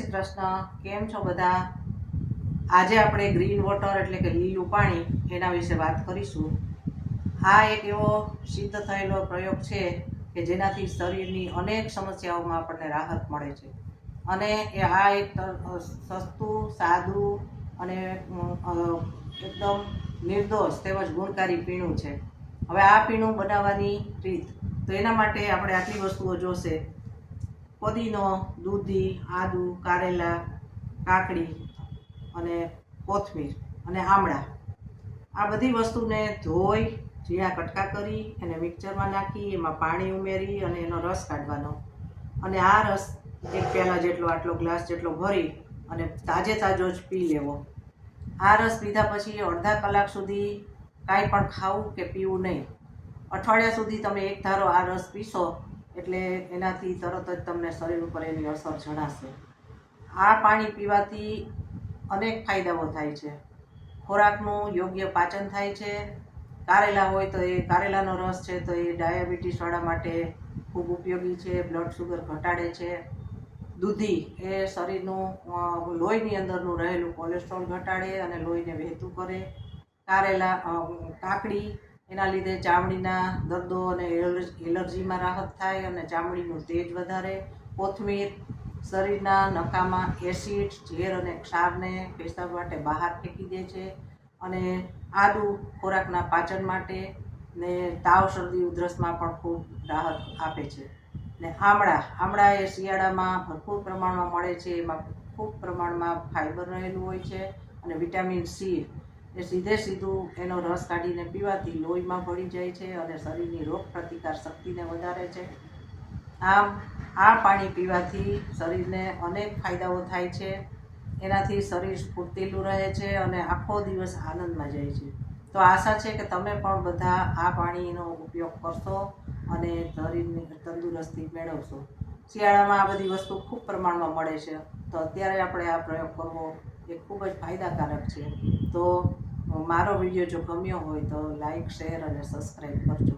શ્રી કૃષ્ણ. કેમ છો બધા? આજે આપણે ગ્રીન વોટર એટલે કે લીલું પાણી એના વિશે વાત કરીશું. આ એક એવો સિદ્ધ થયેલો પ્રયોગ છે કે જેનાથી શરીરની અનેક સમસ્યાઓમાં આપણને રાહત મળે છે. અને આ એક સસ્તું, સાદું અને એકદમ નિર્દોષ તેમજ ગુણકારી પીણું છે. હવે આ પીણું બનાવવાની રીત, તો એના માટે આપણે આટલી વસ્તુઓ જોશે: પુદીનો, દૂધી, આદુ, કારેલા, કાકડી અને કોથમીર અને આમળા. આ બધી વસ્તુને ધોઈ ઝીણા કટકા કરી એને મિક્સરમાં નાખી એમાં પાણી ઉમેરી અને એનો રસ કાઢવાનો. અને આ રસ એક પ્યાલા જેટલો, આટલો ગ્લાસ જેટલો ભરી અને તાજે તાજો જ પી લેવો. આ રસ પીધા પછી અડધા કલાક સુધી કાંઈ પણ ખાવું કે પીવું નહીં. અઠવાડિયા સુધી તમે એક ધારો આ રસ પીશો એટલે એનાથી તરત જ તમને શરીર ઉપર એની અસર જણાશે. આ પાણી પીવાથી અનેક ફાયદાઓ થાય છે. ખોરાકનું યોગ્ય પાચન થાય છે. કારેલા હોય તો એ કારેલાનો રસ છે તો એ ડાયાબિટીસવાળા માટે ખૂબ ઉપયોગી છે, બ્લડ શુગર ઘટાડે છે. દૂધી એ શરીરનું લોહીની અંદરનું રહેલું કોલેસ્ટ્રોલ ઘટાડે અને લોહીને વહેતું કરે. કાકડી, એના લીધે ચામડીના દર્દો અને એલર્જીમાં રાહત થાય અને ચામડીનું તેજ વધારે. કોથમીર શરીરના નકામાં એસિડ, ઝેર અને ક્ષારને પેશાબ માટે બહાર ફેંકી દે છે. અને આદુ ખોરાકના પાચન માટે ને તાવ, શરદી, ઉધરસમાં પણ ખૂબ રાહત આપે છે. ને આમળા એ શિયાળામાં ભરપૂર પ્રમાણમાં મળે છે. એમાં ખૂબ પ્રમાણમાં ફાઈબર રહેલું હોય છે અને વિટામિન સી એ સીધું એનો રસ કાઢીને પીવાથી લોહીમાં ભળી જાય છે અને શરીરની રોગ પ્રતિકાર શક્તિને વધારે છે. આમ આ પાણી પીવાથી શરીરને અનેક ફાયદાઓ થાય છે. એનાથી શરીર સ્ફૂર્તિલું રહે છે અને આખો દિવસ આનંદમાં જાય છે. તો આશા છે કે તમે પણ બધા આ પાણીનો ઉપયોગ કરશો અને શરીરની તંદુરસ્તી મેળવશો. શિયાળામાં આ બધી વસ્તુ ખૂબ પ્રમાણમાં મળે છે, તો અત્યારે આપણે આ પ્રયોગ કરવો એ ખૂબ જ ફાયદાકારક છે. તો મારો વિડીયો જો ગમ્યો હોય તો લાઈક, શેર અને સબસ્ક્રાઈબ કરજો.